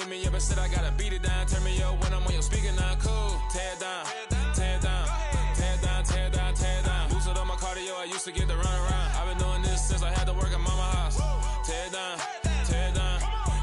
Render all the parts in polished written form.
hit me up and said I gotta beat it down. Turn me up when I'm on your speaker now. Cool. Tear it down. Tear it down. Tear it down. Tear it down. Tear it down. Lose it on my cardio. I used to get the run around. I've been doing this since I had to work at mama house. Tear it down. Tear it down.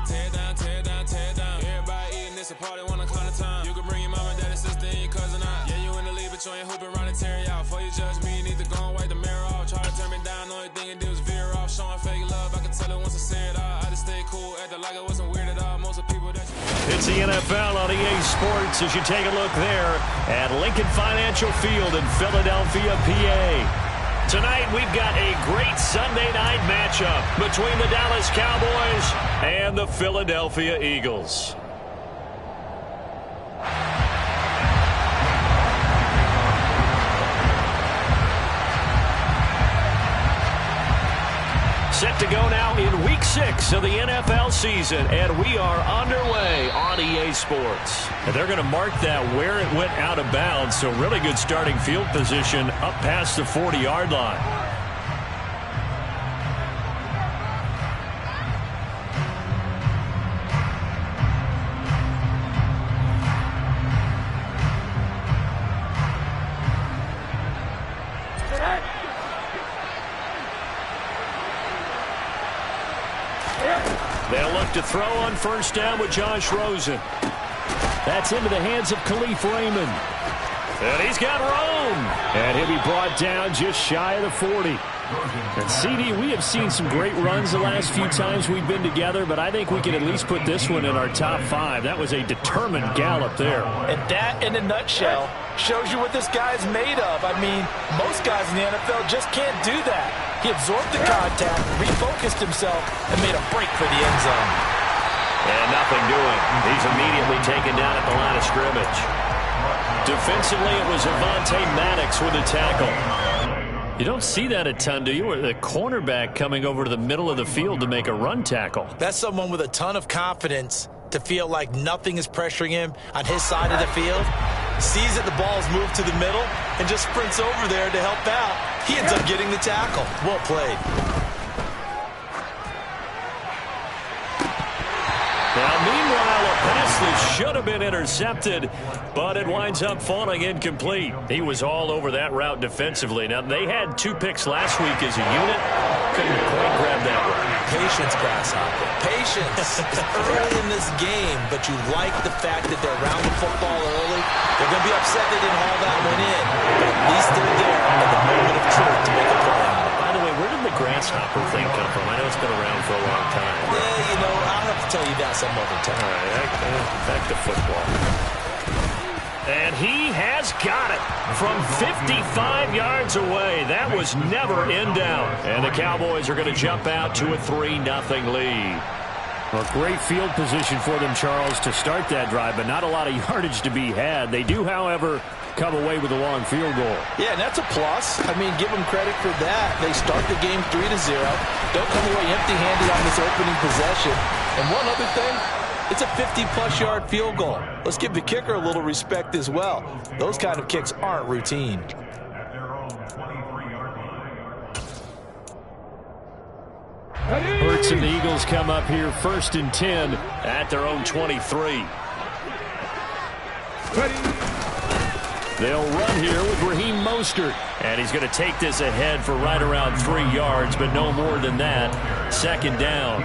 Tear it down. Tear it down. Tear it down. Everybody eating this a party one o'clock of time. You can bring your mama, daddy, sister, and your cousin out. Yeah, you in the league, but you ain't hooping around and tearing out. Before you judge me, you need to go and wipe the mirror off. Try to turn me down, only thing it did was veer off. Showing fake love, I can tell it once I say it all. I just stay cool, acting like I wasn't weird at all. Most of the people that It's the NFL on EA Sports as you take a look there at Lincoln Financial Field in Philadelphia, PA. Tonight we've got a great Sunday night matchup between the Dallas Cowboys and the Philadelphia Eagles. Set to go now in Week 6 of the NFL season, and we are underway on EA Sports. And they're going to mark that where it went out of bounds, so really good starting field position up past the 40-yard line. They'll look to throw on first down with Josh Rosen. That's into the hands of Khalif Raymond. And he's got Rome. And he'll be brought down just shy of the 40. And CD, we have seen some great runs the last few times we've been together, but I think we can at least put this one in our top 5. That was a determined gallop there. And that, in a nutshell, shows you what this guy's made of. I mean, most guys in the NFL just can't do that. He absorbed the contact, refocused himself, and made a break for the end zone. And nothing doing. He's immediately taken down at the line of scrimmage. Defensively, it was Avonte Maddox with a tackle. You don't see that a ton, do you? Or the cornerback coming over to the middle of the field to make a run tackle. That's someone with a ton of confidence to feel like nothing is pressuring him on his side of the field. Sees that the ball's moved to the middle and just sprints over there to help out. He ends up getting the tackle. Well played. Now, meanwhile, a pass that should have been intercepted, but it winds up falling incomplete. He was all over that route defensively. Now, they had 2 picks last week as a unit. Couldn't quite grab that one. Patience, Grasshopper. Patience. It's early in this game, but you like the fact that they're around the football early. They're going to be upset they didn't haul that one in, but at least they're there at the moment of truth to make a play on it. By the way, where did the Grasshopper thing come from? I know it's been around for a long time. Yeah, you know, I'll have to tell you that some other time. All right, back to football. And he has got it from 55 yards away. That was never in doubt. And the Cowboys are going to jump out to a 3-0 lead. Well, great field position for them, Charles, to start that drive, but not a lot of yardage to be had. They do, however, come away with a long field goal. Yeah, and that's a plus. I mean, give them credit for that. They start the game 3-0. Don't come away empty-handed on this opening possession. And one other thing, it's a 50-plus yard field goal. Let's give the kicker a little respect as well. Those kind of kicks aren't routine. Hurts and the Eagles come up here 1st and 10 at their own 23. They'll run here with Raheem Mostert. And he's going to take this ahead for right around 3 yards, but no more than that. 2nd down.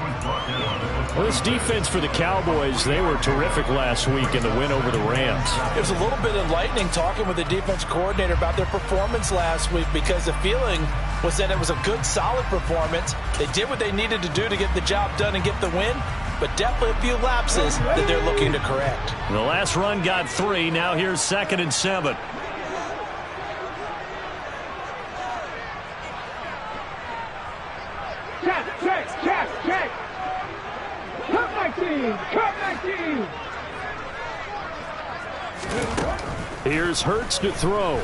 Well, this defense for the Cowboys, they were terrific last week in the win over the Rams. It was a little bit enlightening talking with the defense coordinator about their performance last week, because the feeling was that it was a good, solid performance. They did what they needed to do to get the job done and get the win, but definitely a few lapses that they're looking to correct. The last run got 3. Now here's 2nd and 7. Check. Come 19. Here's Hurts to throw.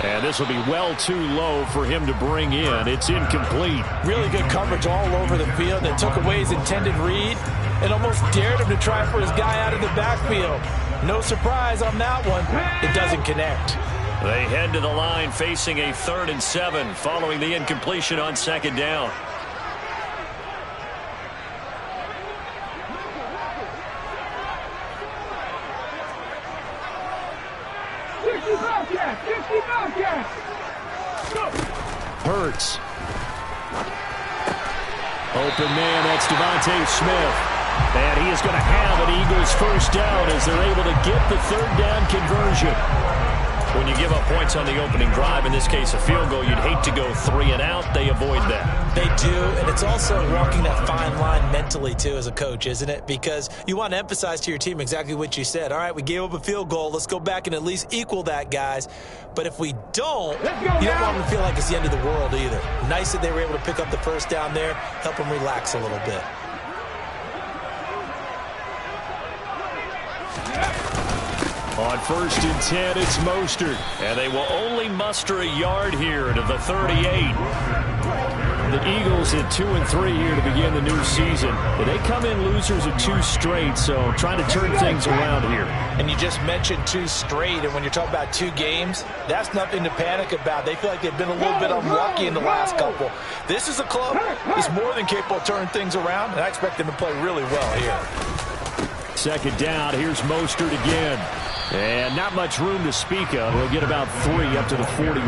And this will be well too low for him to bring in. It's incomplete. Really good coverage all over the field that took away his intended read and almost dared him to try for his guy out of the backfield. No surprise on that one. It doesn't connect. They head to the line facing a 3rd and 7 following the incompletion on 2nd down. 50 Bobcats. Hurts. Open man, that's Devontae Smith. And he is going to have an Eagles first down as they're able to get the third down conversion. When you give up points on the opening drive, in this case a field goal, you'd hate to go 3 and out. They avoid that. They do, and it's also walking that fine line mentally, too, as a coach, isn't it? Because you want to emphasize to your team exactly what you said. All right, we gave up a field goal. Let's go back and at least equal that, guys. But if we don't, you don't want them to feel like it's the end of the world either. Nice that they were able to pick up the first down there, help them relax a little bit. On 1st and 10, it's Mostert. And they will only muster a yard here to the 38. The Eagles at 2-3 here to begin the new season. But they come in losers of 2 straight, so trying to turn things around here. And you just mentioned 2 straight, and when you're talking about 2 games, that's nothing to panic about. They feel like they've been a little bit unlucky in the last couple. This is a club that's more than capable of turning things around, and I expect them to play really well here. 2nd down, here's Mostert again. And not much room to speak of. He'll get about 3 up to the 41.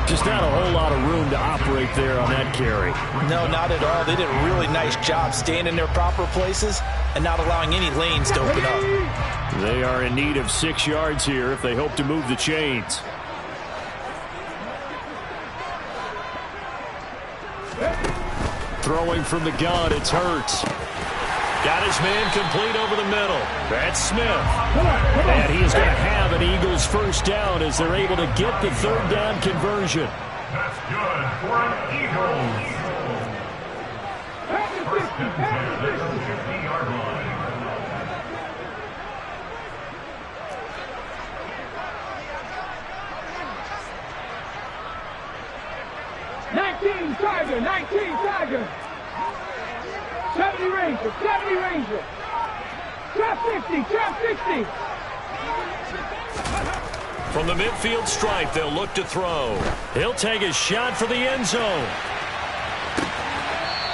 Just not a whole lot of room to operate there on that carry. No, not at all. They did a really nice job staying in their proper places and not allowing any lanes to open up. They are in need of 6 yards here if they hope to move the chains. Throwing from the gun, it's Hurts. Got his man complete over the middle. That's Smith. And he is going to have an Eagles first down as they're able to get the third down conversion. That's good for an Eagles. First and 10 at the 50-yard line. Tiger, 19 Tiger. 70 Ranger, 70 Ranger. Trap 50, trap 50. From the midfield stripe, they'll look to throw. He'll take a shot for the end zone.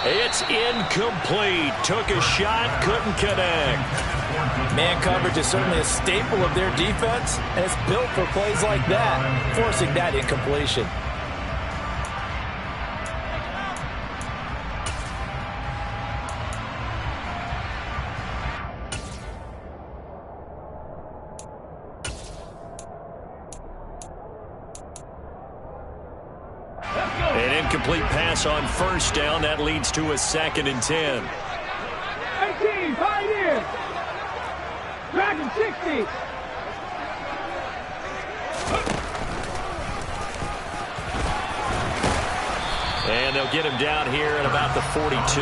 It's incomplete. Took a shot, couldn't connect. Man coverage is certainly a staple of their defense, and it's built for plays like that, forcing that incompletion. An incomplete pass on first down. That leads to a 2nd and 10. 18, Pioneer. Dragon 60. And they'll get him down here at about the 42.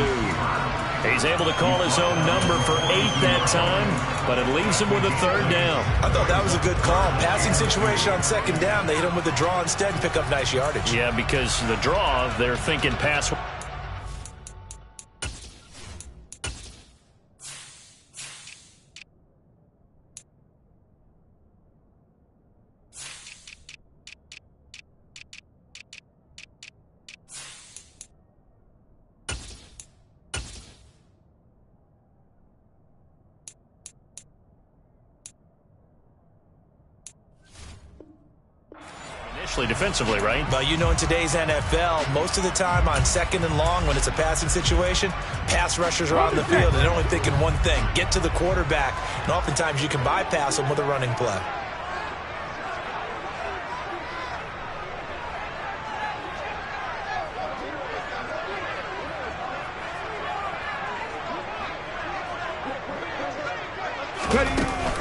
He's able to call his own number for 8 that time, but it leaves him with a 3rd down. I thought that was a good call. Passing situation on 2nd down. They hit him with the draw instead and pick up nice yardage. Yeah, because the draw, they're thinking pass. Defensively, right? Well, you know, in today's NFL, most of the time on 2nd and long, when it's a passing situation, pass rushers are on the field, and they're only thinking one thing, get to the quarterback. And oftentimes you can bypass them with a running play.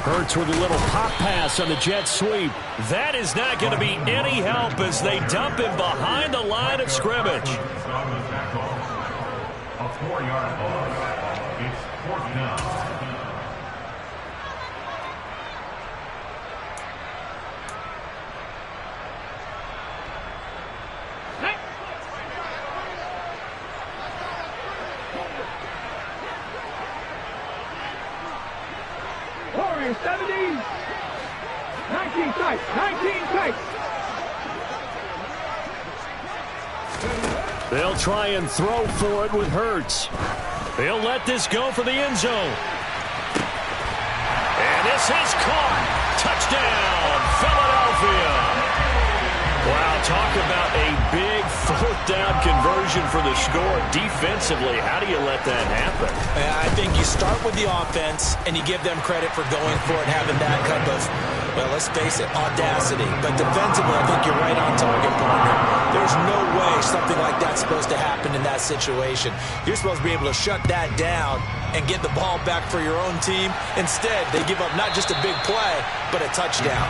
Hurts with a little pop pass on the jet sweep. That is not going to be any help as they dump him behind the line of scrimmage. A 4-yard loss. It's 4th down. Warrior 70. 19 tight, 19 tight. They'll try and throw for it with Hurts. They'll let this go for the end zone. And this is caught. Touchdown, Philadelphia. Philadelphia. Wow, talk about a big fourth down conversion for the score. Defensively, how do you let that happen? I think you start with the offense, and you give them credit for going for it, having that kind of, well, let's face it, audacity. But defensively, I think you're right on target, partner. There's no way something like that's supposed to happen in that situation. You're supposed to be able to shut that down and get the ball back for your own team. Instead, they give up not just a big play, but a touchdown.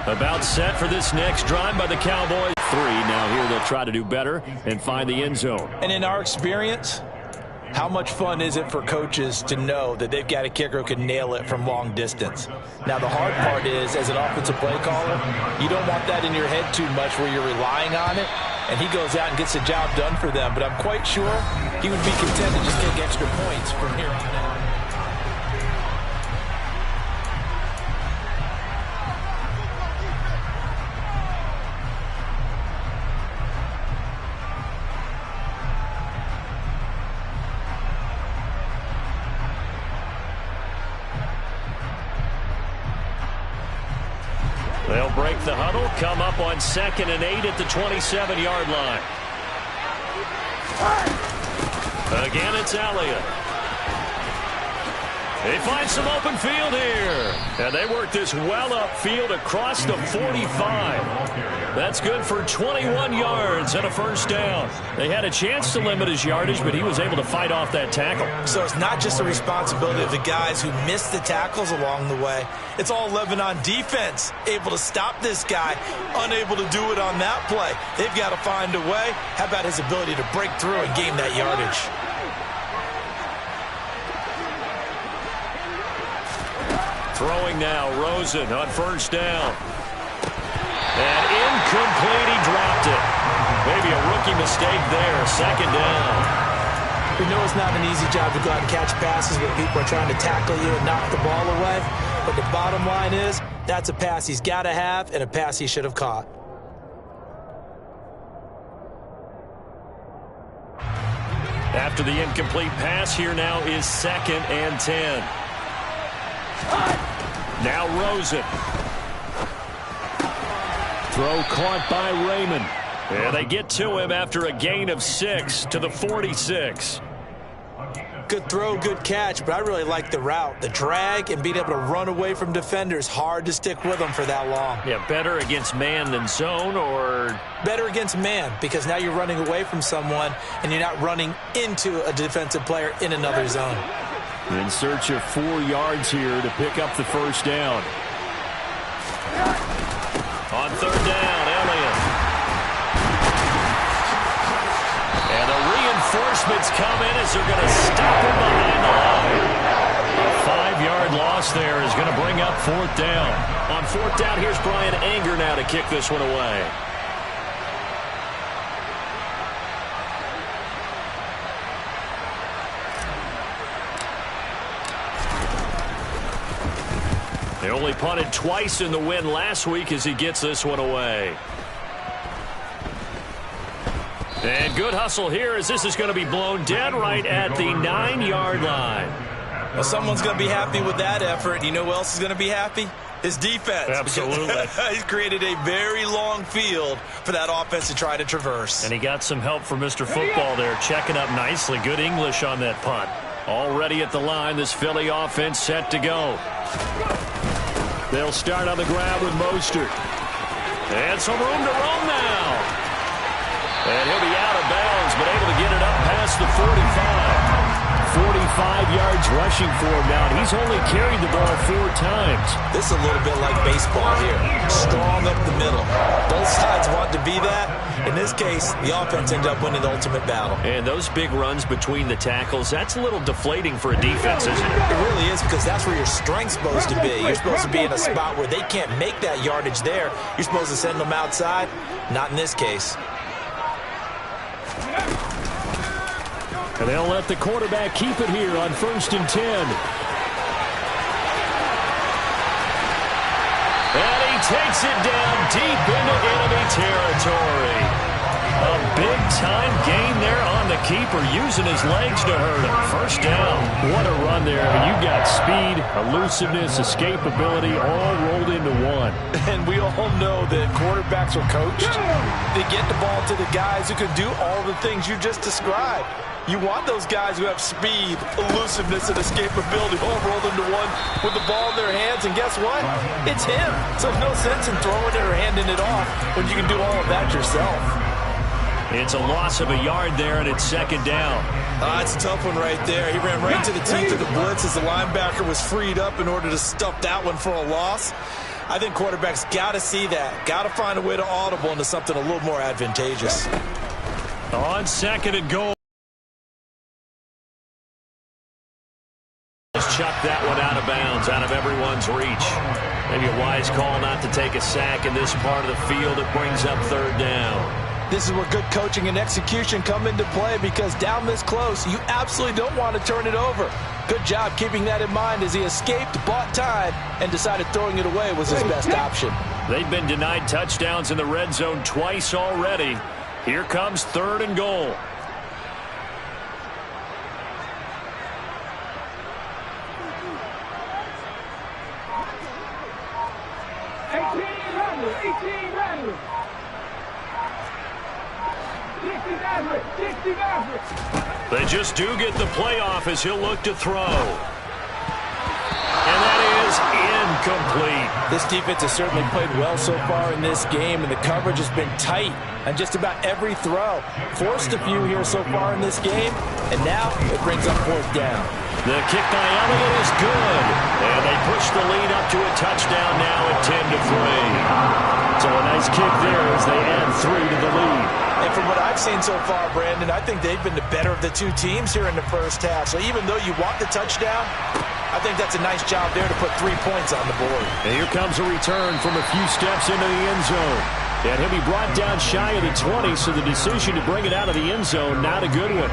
About set for this next drive by the Cowboys. 3. Now here they'll try to do better and find the end zone. And in our experience, how much fun is it for coaches to know that they've got a kicker who can nail it from long distance? Now, the hard part is, as an offensive play caller, you don't want that in your head too much where you're relying on it, and he goes out and gets the job done for them. But I'm quite sure he would be content to just take extra points from here on out. They'll break the huddle, come up on 2nd and 8 at the 27-yard line. Again, it's Elliott. They find some open field here. And they work this well upfield across the 45. That's good for 21 yards and a first down. They had a chance to limit his yardage, but he was able to fight off that tackle. So it's not just the responsibility of the guys who missed the tackles along the way. It's all 11 on defense, able to stop this guy, unable to do it on that play. They've got to find a way. How about his ability to break through and gain that yardage? Throwing now, Rosen on first down. And incomplete, he dropped it. Maybe a rookie mistake there, 2nd down. We know it's not an easy job to go out and catch passes when people are trying to tackle you and knock the ball away. But the bottom line is, that's a pass he's got to have and a pass he should have caught. After the incomplete pass, here now is 2nd and 10. Now Rosen. Throw caught by Raymond. And they get to him after a gain of 6 to the 46. Good throw, good catch, but I really like the route. The drag and being able to run away from defenders, hard to stick with them for that long. Yeah, better against man than zone, or? Better against man, because now you're running away from someone and you're not running into a defensive player in another zone. In search of 4 yards here to pick up the first down. On 3rd down, Elliott. And the reinforcements come in as they're going to stop him behind the line. A 5-yard loss there is going to bring up 4th down. On 4th down, here's Brian Anger now to kick this one away. They only punted twice in the win last week as he gets this one away. And good hustle here as this is going to be blown dead right at the 9-yard line. Well, someone's going to be happy with that effort. You know who else is going to be happy? His defense. Absolutely. He's created a very long field for that offense to try to traverse. And he got some help from Mr. Football there, checking up nicely. Good English on that punt. Already at the line, this Philly offense set to go. They'll start on the ground with Mostert. And some room to roam now. And he'll be out of bounds, but able to get it up past the 45. 45 yards rushing for him now, and he's only carried the ball 4 times. This is a little bit like baseball here. Strong up the middle. Both sides want to be that. In this case, the offense ended up winning the ultimate battle. And those big runs between the tackles, that's a little deflating for a defense, isn't it? It really is, because that's where your strength's supposed to be. You're supposed to be in a spot where they can't make that yardage there. You're supposed to send them outside. Not in this case. And they'll let the quarterback keep it here on 1st and 10. And takes it down deep into enemy territory. A big-time gain there on the keeper, using his legs to hurt him. First down. What a run there. You got speed, elusiveness, escapability, all rolled into one. And we all know that quarterbacks are coached. They get the ball to the guys who can do all the things you just described. You want those guys who have speed, elusiveness, and escapability all rolled into one with the ball in their hands. And guess what? It's him. So there's no sense in throwing it or handing it off when you can do all of that yourself. It's a loss of a yard there, and it's second down. It's a tough one right there. He ran right into the teeth of the blitz as the linebacker was freed up in order to stuff that one for a loss. I think quarterbacks got to see that. Got to find a way to audible into something a little more advantageous. On second and goal. Just chucked that one out of bounds, out of everyone's reach. Maybe a wise call not to take a sack in this part of the field. It brings up third down. This is where good coaching and execution come into play, because down this close, you absolutely don't want to turn it over. Good job keeping that in mind as he escaped, bought time, and decided throwing it away was his best option. They've been denied touchdowns in the red zone twice already. Here comes third and goal. They just do get the playoff as he'll look to throw. And that is incomplete. This defense has certainly played well so far in this game, and the coverage has been tight on just about every throw. Forced a few here so far in this game, and now it brings up fourth down. The kick by Elliott is good, and they push the lead up to a touchdown now at 10-3. So a nice kick there as they add 3 to the lead. And from what I've seen so far, Brandon, I think they've been the better of the two teams here in the first half. So even though you want the touchdown, I think that's a nice job there to put 3 points on the board. And here comes a return from a few steps into the end zone. And he'll be brought down shy of the 20, so the decision to bring it out of the end zone, not a good one.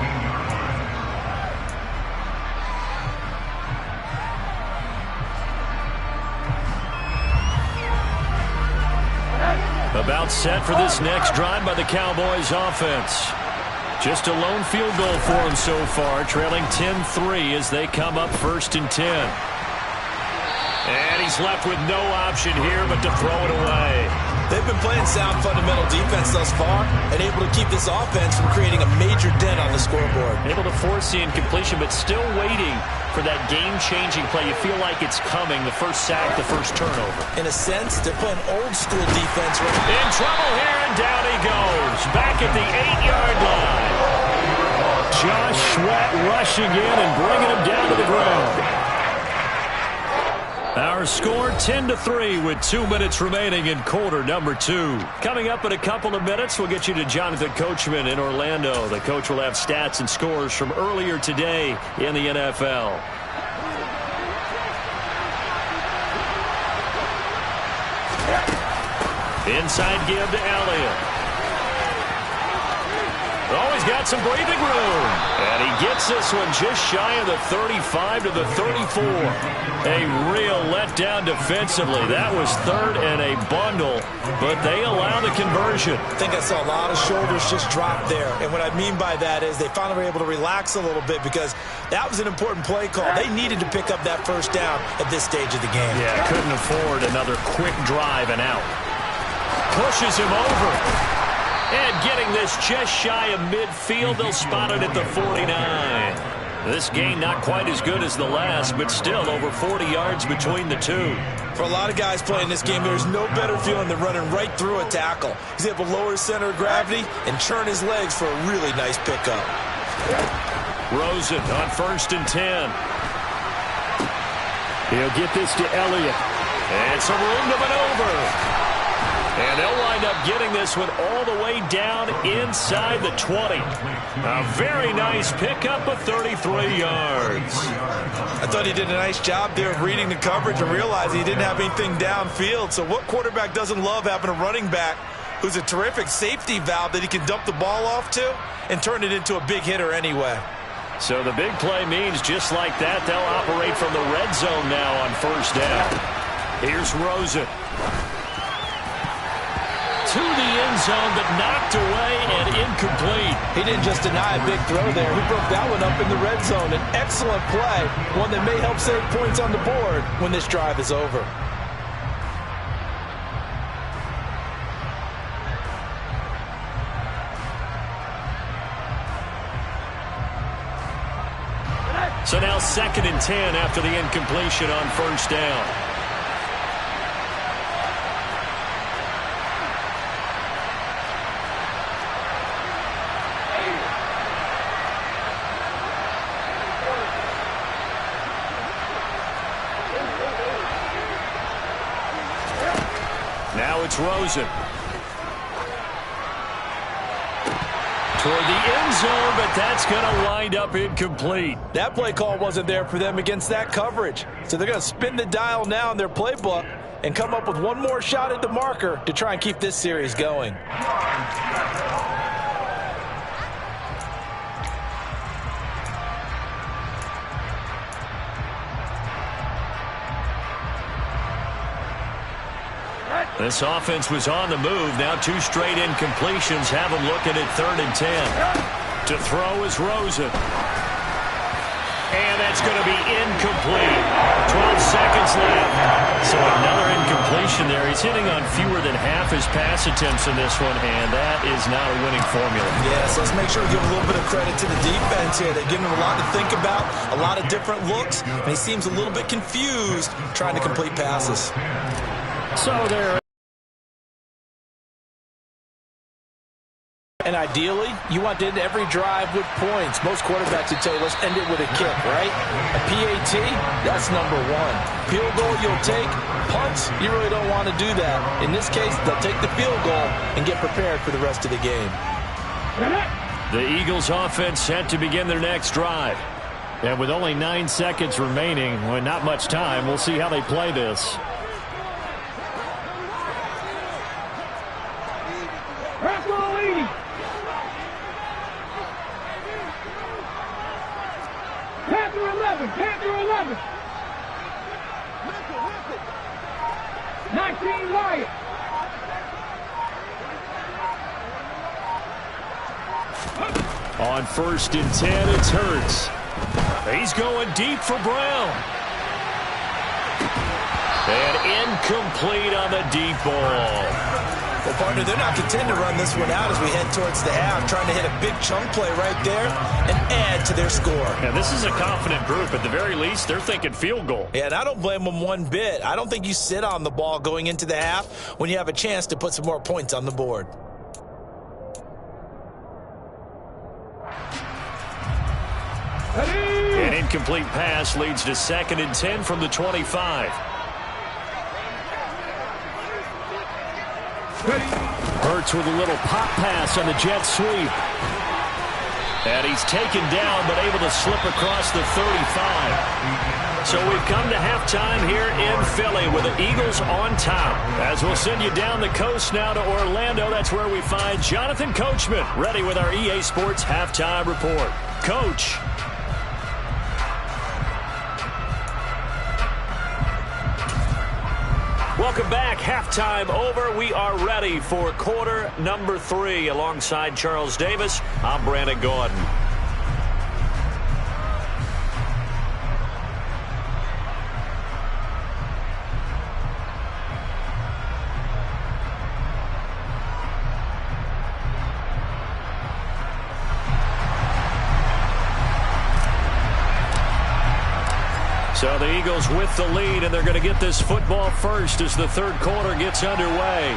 About set for this next drive by the Cowboys offense. Just a lone field goal for him so far, trailing 10-3 as they come up 1st and 10. And he's left with no option here but to throw it away. They've been playing sound fundamental defense thus far and able to keep this offense from creating a major dent on the scoreboard. Able to force the incompletion, but still waiting for that game-changing play. You feel like it's coming, the first sack, the first turnover. In a sense, they're playing old-school defense right now. In trouble here, and down he goes. Back at the 8-yard line. Josh Sweat rushing in and bringing him down to the ground. Our score 10-3 with 2 minutes remaining in quarter number 2. Coming up in a couple of minutes, we'll get you to Jonathan Coachman in Orlando. The coach will have stats and scores from earlier today in the NFL. Inside give to Elliott. Oh, he's got some breathing room. And he gets this one just shy of the 35 to the 34. A real letdown defensively. That was third and a bundle, but they allow the conversion. I think I saw a lot of shoulders just drop there. And what I mean by that is they finally were able to relax a little bit because that was an important play call. They needed to pick up that first down at this stage of the game. Yeah, couldn't afford another quick drive and out. Pushes him over. And getting this just shy of midfield, they'll spot it at the 49. This gain not quite as good as the last, but still over 40 yards between the two. For a lot of guys playing this game, there's no better feeling than running right through a tackle. He's able to lower his center of gravity and churn his legs for a really nice pickup. Rosen on 1st and 10. He'll get this to Elliott. And some room to maneuver. And they'll wind up getting this one all the way down inside the 20. A very nice pickup of 33 yards. I thought he did a nice job there of reading the coverage and realizing he didn't have anything downfield. So what quarterback doesn't love having a running back who's a terrific safety valve that he can dump the ball off to and turn it into a big hitter anyway? So the big play means just like that, they'll operate from the red zone now on 1st down. Here's Rosen. to the end zone, but knocked away and incomplete. He didn't just deny a big throw there. He broke that one up in the red zone. An excellent play, one that may help save points on the board when this drive is over. So now 2nd and 10 after the incompletion on first down. Now it's Rosen. Toward the end zone, but that's going to wind up incomplete. That play call wasn't there for them against that coverage. So they're going to spin the dial now in their playbook and come up with one more shot at the marker to try and keep this series going. This offense was on the move. Now 2 straight incompletions have them looking at 3rd and 10. To throw is Rosen. And that's going to be incomplete. 12 seconds left. So another incompletion there. He's hitting on fewer than half his pass attempts in this one, and that is not a winning formula. Yes, let's make sure we give a little bit of credit to the defense here. They're giving him a lot to think about, a lot of different looks, and he seems a little bit confused trying to complete passes. So there. And ideally, you want to end every drive with points. Most quarterbacks would tell you, let's end it with a kick, right? A PAT, that's number 1. Field goal you'll take. Punts, you really don't want to do that. In this case, they'll take the field goal and get prepared for the rest of the game. The Eagles offense set to begin their next drive. And with only 9 seconds remaining, well, not much time, we'll see how they play this. Panther 11. 19 Wyatt. On 1st and 10, it's Hurts. He's going deep for Brown. And incomplete on the deep ball. Well, partner, they're not content to run this one out as we head towards the half, trying to hit a big chunk play right there and add to their score. Yeah, this is a confident group. At the very least, they're thinking field goal. Yeah, and I don't blame them one bit. I don't think you sit on the ball going into the half when you have a chance to put some more points on the board. An incomplete pass leads to 2nd and 10 from the 25. Hurts with a little pop pass on the jet sweep. And he's taken down, but able to slip across the 35. So we've come to halftime here in Philly with the Eagles on top. As we'll send you down the coast now to Orlando, that's where we find Jonathan Coachman ready with our EA Sports Halftime Report. Coach. Welcome back. Halftime over. We are ready for quarter number 3. Alongside Charles Davis, I'm Brandon Gordon. So the Eagles with the lead, and they're going to get this football first as the 3rd quarter gets underway.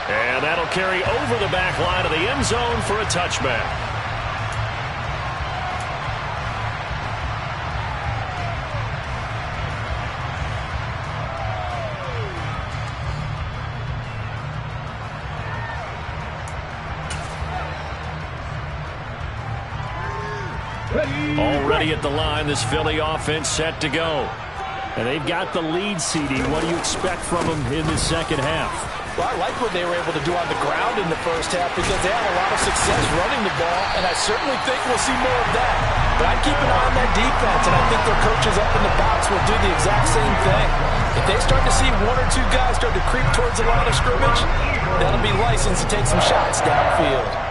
And that'll carry over the back line of the end zone for a touchback. Already at the line, this Philly offense set to go. And they've got the lead, CD. What do you expect from them in the second half? Well, I like what they were able to do on the ground in the first half because they had a lot of success running the ball, and I certainly think we'll see more of that. But I'd keep an eye on that defense, and I think their coaches up in the box will do the exact same thing. If they start to see one or two guys start to creep towards the line of scrimmage, that'll be license to take some shots downfield.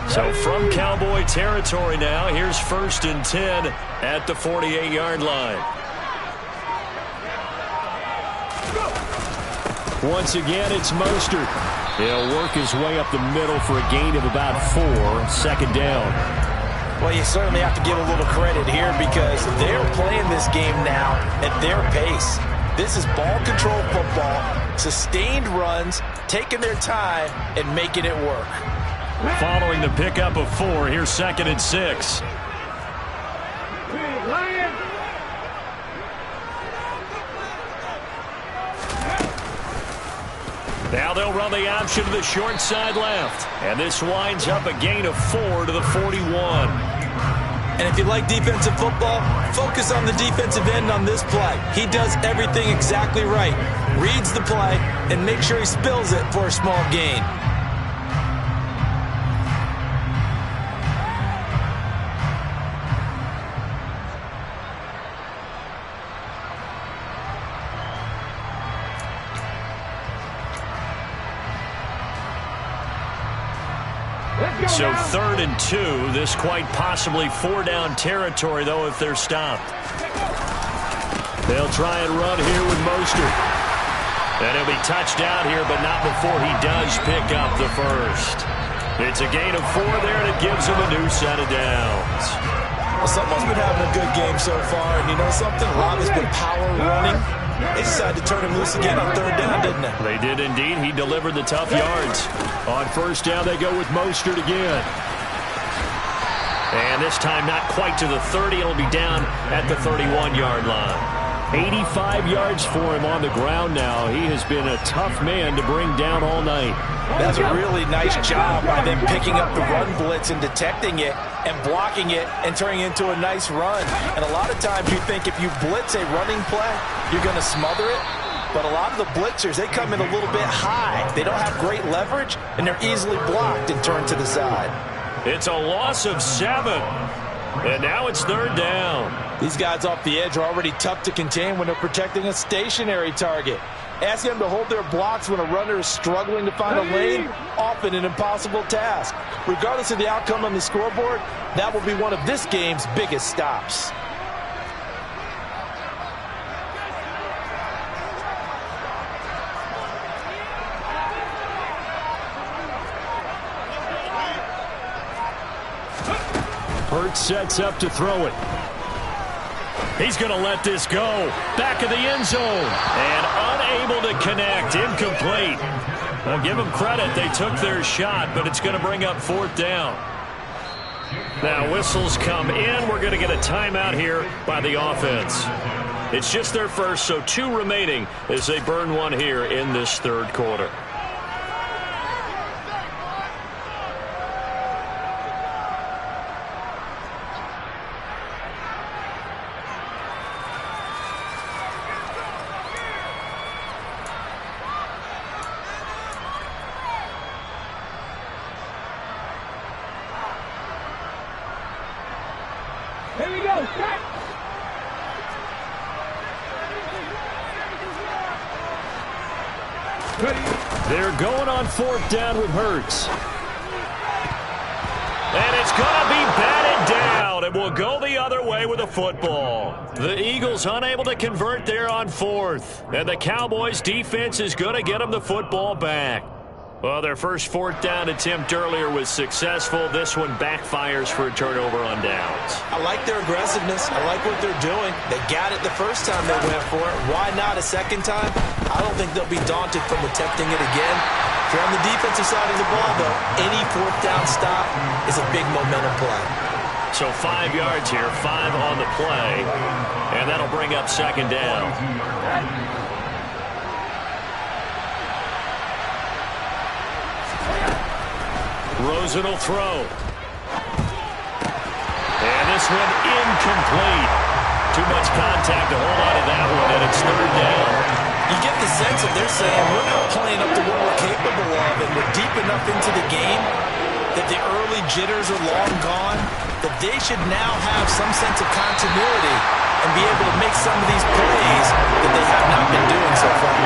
So from Cowboy territory now, here's 1st and 10 at the 48-yard line. Once again, it's Mostert. He'll work his way up the middle for a gain of about 4, 2nd down. Well, you certainly have to give a little credit here because they're playing this game now at their pace. This is ball control football, sustained runs, taking their time, and making it work. Following the pickup of 4, here's 2nd and 6. Now they'll run the option to the short side left. And this winds up a gain of 4 to the 41. And if you like defensive football, focus on the defensive end on this play. He does everything exactly right. Reads the play and makes sure he spills it for a small gain. So 3rd and 2. This quite possibly 4-down territory, though, if they're stopped. They'll try and run here with Mostert. And he'll be touched out here, but not before he does pick up the first. It's a gain of 4 there, and it gives him a new set of downs. Well, someone's been having a good game so far, and you know something? Rob has been power running. They decided to turn him loose again on 3rd down, didn't they? They did indeed. He delivered the tough yards. On 1st down, they go with Mostert again. And this time not quite to the 30. It'll be down at the 31-yard line. 85 yards for him on the ground now. He has been a tough man to bring down all night. That's a really nice job by them picking up the run blitz and detecting it and blocking it and turning it into a nice run. And a lot of times you think if you blitz a running play, you're going to smother it. But a lot of the blitzers, they come in a little bit high. They don't have great leverage, and they're easily blocked and turned to the side. It's a loss of 7. And now it's 3rd down. These guys off the edge are already tough to contain when they're protecting a stationary target. Asking them to hold their blocks when a runner is struggling to find a lane, often an impossible task. Regardless of the outcome on the scoreboard, that will be one of this game's biggest stops. Hurts sets up to throw it. He's going to let this go. Back of the end zone. And unable to connect. Incomplete. I'll give them credit. They took their shot, but it's going to bring up 4th down. Now whistles come in. We're going to get a timeout here by the offense. It's just their first, so 2 remaining as they burn one here in this 3rd quarter. Here we go. They're going on 4th down with Hurts. And it's going to be batted down. It will go the other way with a football. The Eagles unable to convert there on 4th. And the Cowboys defense is going to get them the football back. Well, their first 4th down attempt earlier was successful. This one backfires for a turnover on downs. I like their aggressiveness. I like what they're doing. They got it the first time they went for it. Why not a second time? I don't think they'll be daunted from attempting it again. If you're on the defensive side of the ball, though, any 4th down stop is a big momentum play. So 5 yards here, 5 on the play, and that'll bring up 2nd down. Rosen will throw. And this this one incomplete. Too much contact to hold on to that one, and it's third down. You get the sense that they're saying we're not playing up to what we're capable of, and we're deep enough into the game that the early jitters are long gone, that they should now have some sense of continuity and be able to make some of these plays that they have not been doing so far.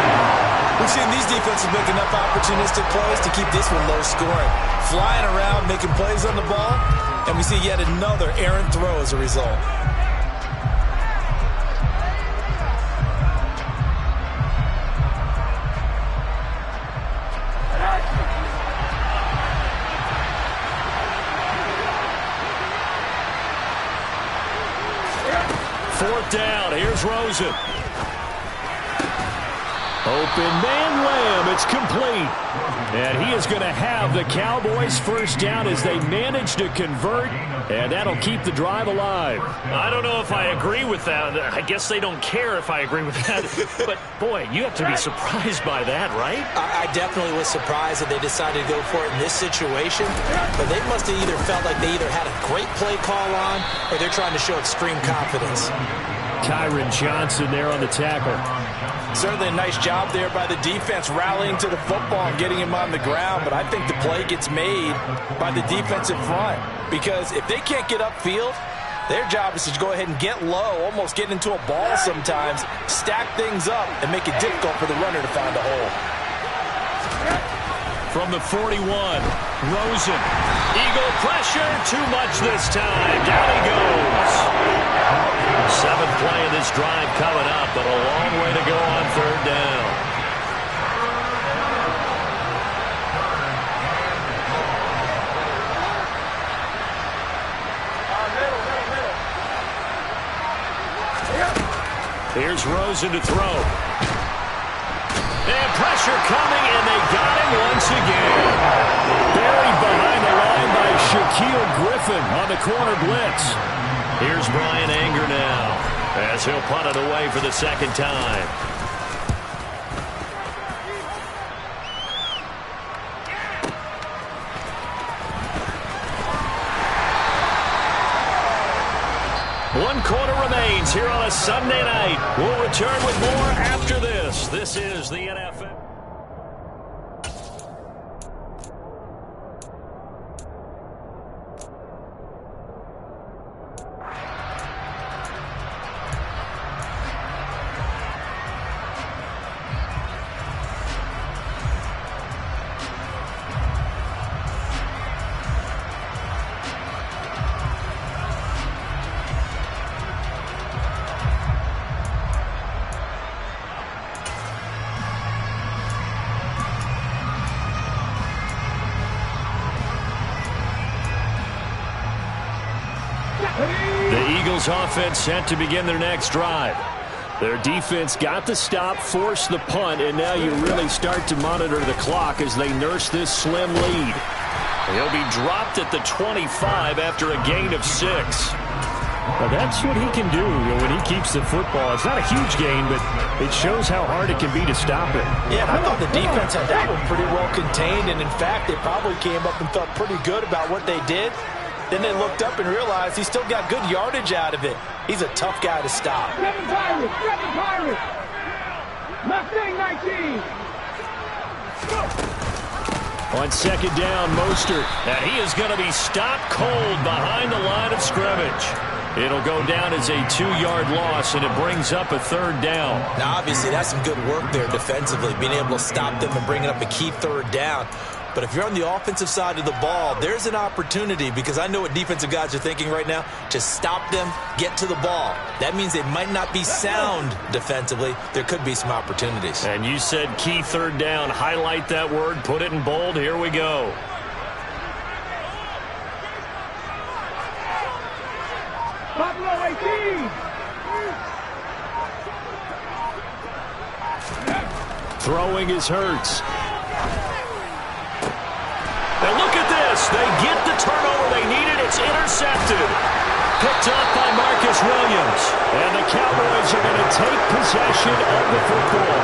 We've seen these defenses make enough opportunistic plays to keep this one low scoring. Flying around, making plays on the ball, and we see yet another errant throw as a result. Fourth down. Here's Rosen. Open man Lamb. It's complete. And he is going to have the Cowboys first down as they manage to convert. And that'll keep the drive alive. I don't know if I agree with that. I guess they don't care if I agree with that. But, boy, you have to be surprised by that, right? I definitely was surprised that they decided to go for it in this situation. But they must have either felt like they either had a great play call on or they're trying to show extreme confidence. Kyron Johnson there on the tackle. Certainly a nice job there by the defense rallying to the football and getting him on the ground, but I think the play gets made by the defensive front because if they can't get upfield, their job is to go ahead and get low, almost get into a ball sometimes, stack things up, and make it difficult for the runner to find a hole. From the 41, Rosen. Eagle pressure, too much this time. Down he goes. Seventh play of this drive coming up, but a long way to go on third down. Here's Rosen to throw. And pressure coming, and they got him once again. Buried behind the line by Shaquille Griffin on the corner blitz. Here's Brian Anger now as he'll punt it away for the second time. One quarter remains here on a Sunday night. We'll return with more after this. This is the NFL. The Eagles offense set to begin their next drive. Their defense got the stop, forced the punt, and now you really start to monitor the clock as they nurse this slim lead. He'll be dropped at the 25 after a gain of 6. Well, that's what he can do when he keeps the football. It's not a huge gain, but it shows how hard it can be to stop it. Yeah, I thought the defense had that one pretty well contained, and in fact, they probably came up and felt pretty good about what they did. Then they looked up and realized he still got good yardage out of it. He's a tough guy to stop. 7 Pirates. Mustang 19. On second down, Mostert. And he is going to be stopped cold behind the line of scrimmage. It'll go down as a 2-yard loss, and it brings up a third down. Now, obviously, that's some good work there defensively, being able to stop them and bringing up a key third down. But if you're on the offensive side of the ball, there's an opportunity, because I know what defensive guys are thinking right now, to stop them, get to the ball. That means they might not be sound defensively. There could be some opportunities. And you said key third down. Highlight that word. Put it in bold. Here we go. Buffalo 18. Throwing is Hurts. Now look at this. They get the turnover they needed. It's intercepted. Picked up by Marcus Williams. And the Cowboys are going to take possession of the football.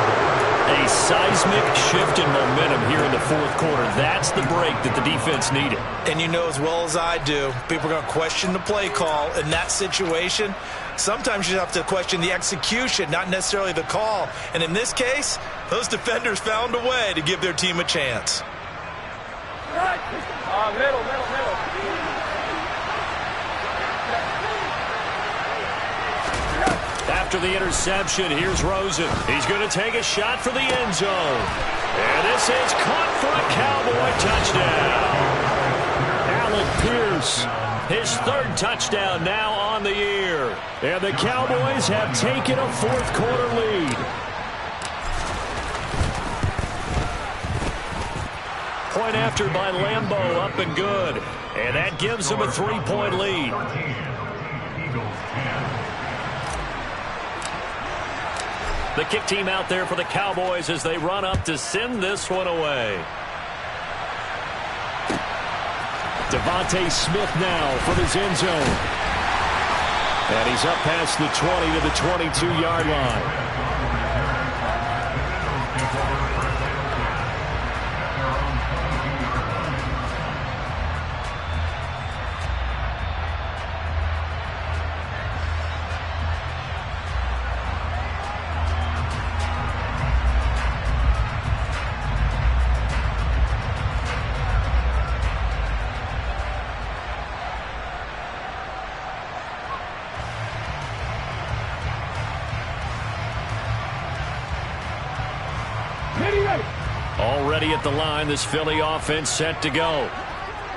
A seismic shift in momentum here in the fourth quarter. That's the break that the defense needed. And you know as well as I do, people are going to question the play call in that situation. Sometimes you have to question the execution, not necessarily the call. And in this case, those defenders found a way to give their team a chance. Middle. After the interception, here's Rosen. He's going to take a shot for the end zone. And this is caught for a Cowboy touchdown. Alec Pierce, his third touchdown now on the year. And the Cowboys have taken a fourth quarter lead. Point after by Lambeau, up and good. And that gives them a 3-point lead. The kick team out there for the Cowboys as they run up to send this one away. Devontae Smith now from his end zone. And he's up past the 20 to the 22-yard line. Already at the line, this Philly offense set to go.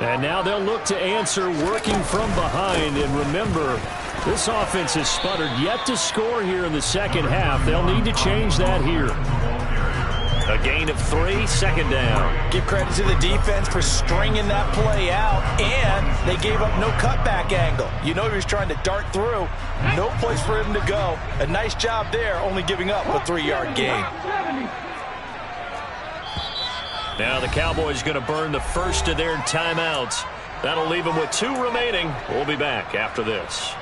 And now they'll look to answer working from behind. And remember, this offense has sputtered yet to score here in the second half. They'll need to change that here. A gain of 3, second down. Give credit to the defense for stringing that play out, and they gave up no cutback angle. You know he was trying to dart through. No place for him to go. A nice job there, only giving up a 3-yard gain. Now the Cowboys going to burn the first of their timeouts. That'll leave them with 2 remaining. We'll be back after this.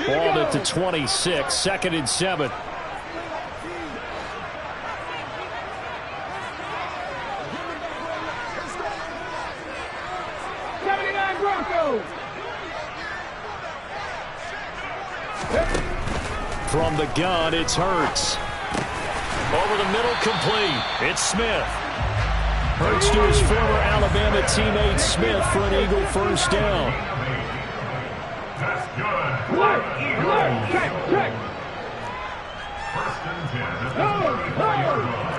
Ball at the 26, 2nd and 7. From the gun, it's Hurts. Over the middle, complete. It's Smith. Hurts to his former Alabama teammate Smith for an Eagle first down. That's good. Check. First and 10 at the 34-yard line.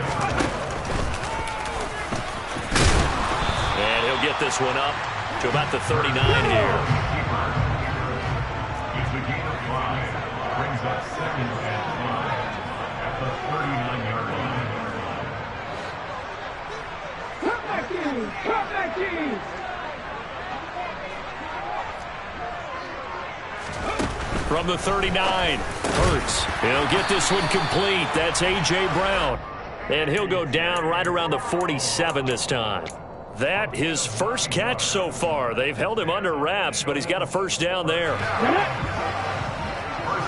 And he'll get this one up to about the 39 here. It's a gain of 5. Brings up 2nd and 5 at the 39-yard line. Cut back in. From the 39, Hurts. He'll get this one complete. That's A.J. Brown. And he'll go down right around the 47 this time. That his first catch so far. They've held him under wraps, but he's got a first down there. First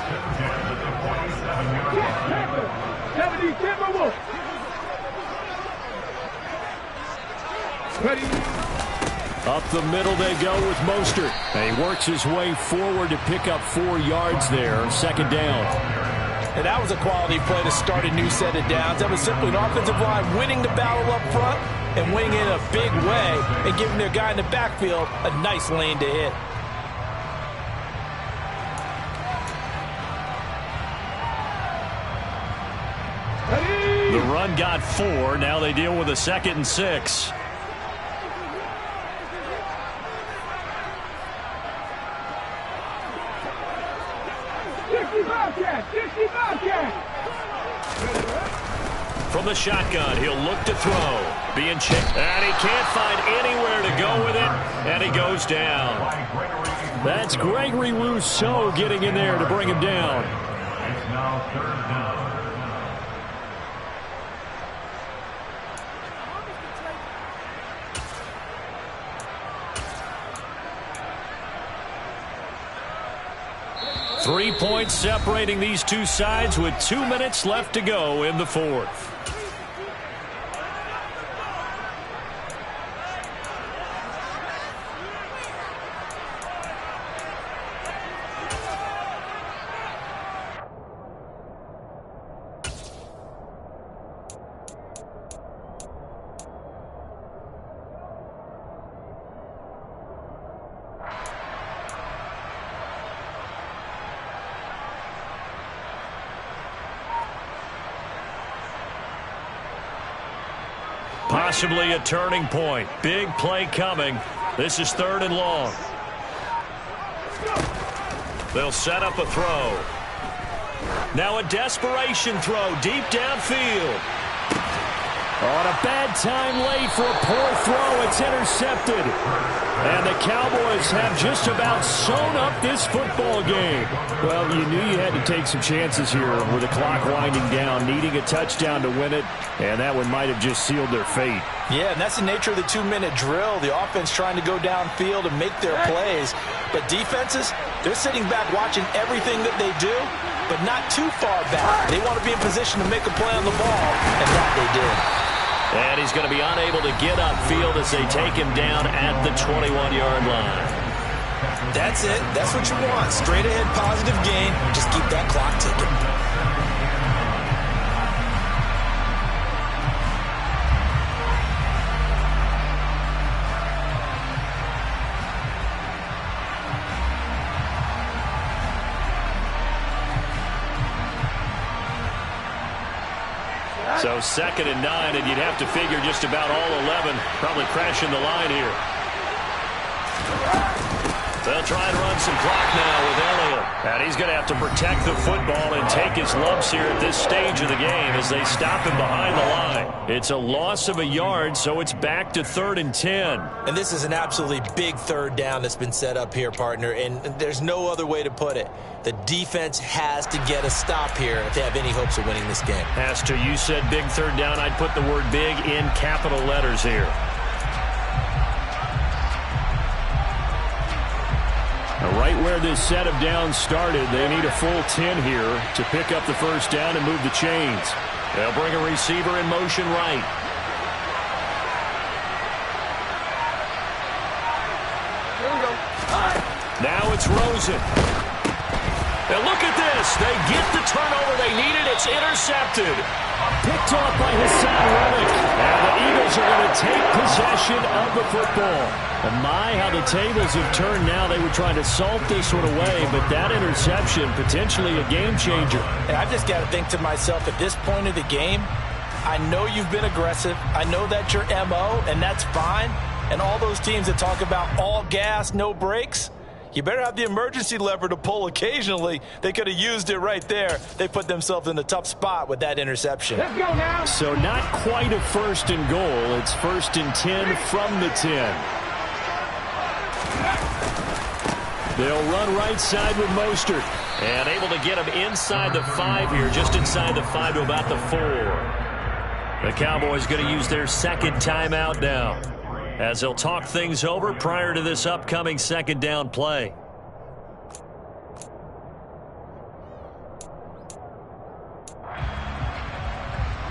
and 10 at the 27-yard line. 70 Timberwolf. Ready. Up the middle they go with Mostert. And he works his way forward to pick up 4 yards there. 2nd down. And that was a quality play to start a new set of downs. That was simply an offensive line winning the battle up front and winning in a big way and giving their guy in the backfield a nice lane to hit. The run got 4. Now they deal with a 2nd and 6. From the shotgun, he'll look to throw. Being checked, and he can't find anywhere to go with it, and he goes down. That's Gregory Rousseau getting in there to bring him down. It's now 3rd down. 3 points separating these two sides with 2 minutes left to go in the fourth. Possibly a turning point. Big play coming. This is 3rd and long. They'll set up a throw. Now a desperation throw deep downfield. On a bad time late for a poor throw. It's intercepted. And the Cowboys have just about sewn up this football game. Well, you knew you had to take some chances here with the clock winding down, needing a touchdown to win it, and that one might have just sealed their fate. Yeah, and that's the nature of the 2-minute drill. The offense trying to go downfield and make their plays. But defenses, they're sitting back watching everything that they do, but not too far back. They want to be in position to make a play on the ball, and that they did. And he's going to be unable to get upfield as they take him down at the 21-yard line. That's it. That's what you want. Straight ahead positive gain. Just keep that clock ticking. So 2nd and 9, and you'd have to figure just about all 11 probably crashing the line here. They'll try and run some clock now with Elliott. And he's going to have to protect the football and take his lumps here at this stage of the game as they stop him behind the line. It's a loss of a yard, so it's back to 3rd and 10. And this is an absolutely big 3rd down that's been set up here, partner, and there's no other way to put it. The defense has to get a stop here if they have any hopes of winning this game. Has to. You said big 3rd down. I'd put the word big in capital letters here. Right where this set of downs started, they need a full 10 here to pick up the 1st down and move the chains. They'll bring a receiver in motion right. Here we go. Now it's Rosen. Now look at this. They get the turnover they needed. It's intercepted. Picked off by Hassan Reddick. And the Eagles are going to take possession of the football. And my, how the tables have turned now. They were trying to salt this one away, but that interception, potentially a game changer. And I've just got to think to myself, at this point of the game, I know you've been aggressive. I know that's your MO, and that's fine. And all those teams that talk about all gas, no brakes, you better have the emergency lever to pull occasionally. They could have used it right there. They put themselves in a tough spot with that interception. Let's go now. So not quite a 1st and goal. It's 1st and 10 from the 10. They'll run right side with Mostert. And able to get him inside the 5 here, just inside the 5 to about the 4. The Cowboys going to use their 2nd timeout now, as they'll talk things over prior to this upcoming 2nd down play.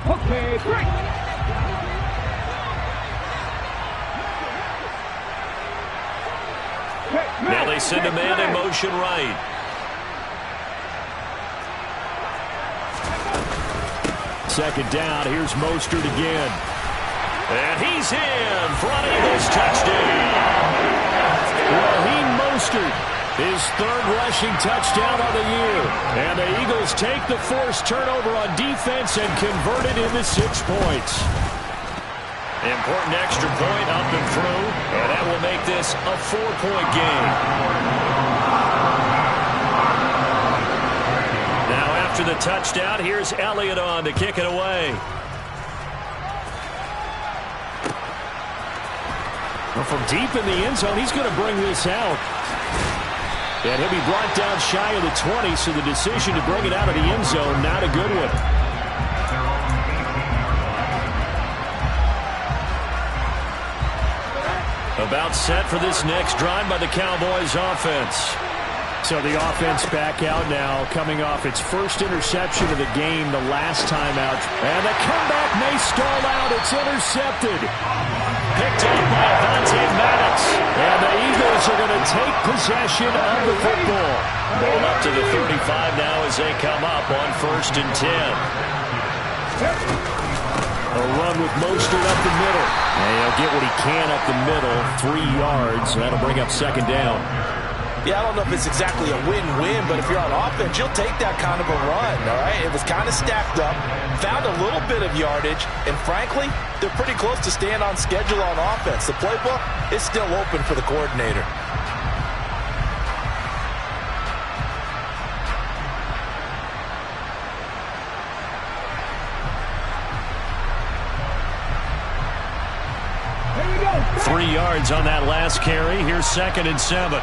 Okay, break. Now they send a man in motion right. Second down. Here's Mostert again. And he's in for an Eagles touchdown. Raheem Mostert, his 3rd rushing touchdown of the year. And the Eagles take the forced turnover on defense and convert it into 6 points. Important extra point up and through, and that will make this a 4-point game. Now after the touchdown, here's Elliott on to kick it away. Well, from deep in the end zone, he's going to bring this out. And he'll be brought down shy of the 20, so the decision to bring it out of the end zone, not a good one. About set for this next drive by the Cowboys offense. So the offense back out now, coming off its first interception of the game the last time out. And the comeback may stall out. It's intercepted. Picked up by Madden. And the Eagles are going to take possession of the football. Ball up to the 35 now as they come up on 1st and 10. A run with Mostert up the middle. And he'll get what he can up the middle, 3 yards. And that'll bring up 2nd down. Yeah, I don't know if it's exactly a win-win, but if you're on offense, you'll take that kind of a run, all right? It was kind of stacked up, found a little bit of yardage, and frankly, they're pretty close to staying on schedule on offense. The playbook is still open for the coordinator. Here we go. 3 yards on that last carry. Here's 2nd and 7.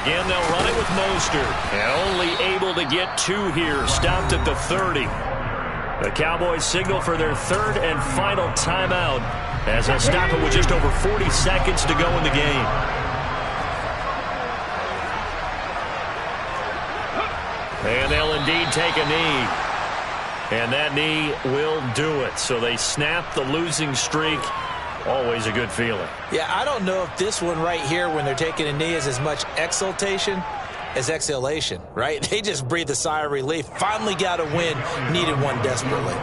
Again, they'll run it with Mostert. And only able to get 2 here. Stopped at the 30. The Cowboys signal for their 3rd and final timeout as they'll stop it with just over 40 seconds to go in the game. And they'll indeed take a knee. And that knee will do it. So they snap the losing streak. Always a good feeling. Yeah, I don't know if this one right here, when they're taking a knee, is as much exultation as exhalation, right? They just breathe a sigh of relief. Finally got a win. Needed one desperately.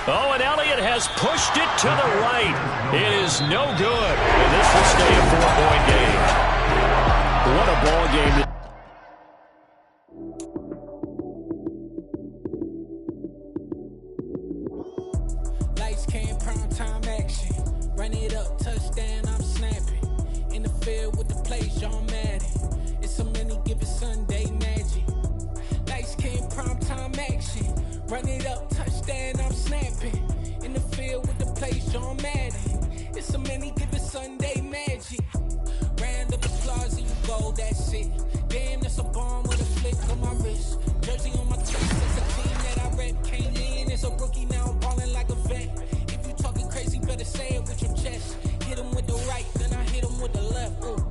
Oh, and Elliott has pushed it to the right. It is no good. And this will stay a 4-point game. What a ball game. Lights came, prime time action. Run it up, touchdown, I'm snapping. In the field with the play, John Madden. It's so many, give it Sunday magic. Lights came, prime time action. Run it up, touchdown, I'm snapping. In the field with the play, John Madden. It's so many, give it Sunday magic. Round of applause and you go, that's it. Damn, that's a bomb with a flick on my wrist. Jersey on my chest, that's a team that I rep. Came in as a rookie, now I'm balling like a vet. If you talking crazy, better say it with your chest. Hit him with the right, then I hit him with the left. Ooh.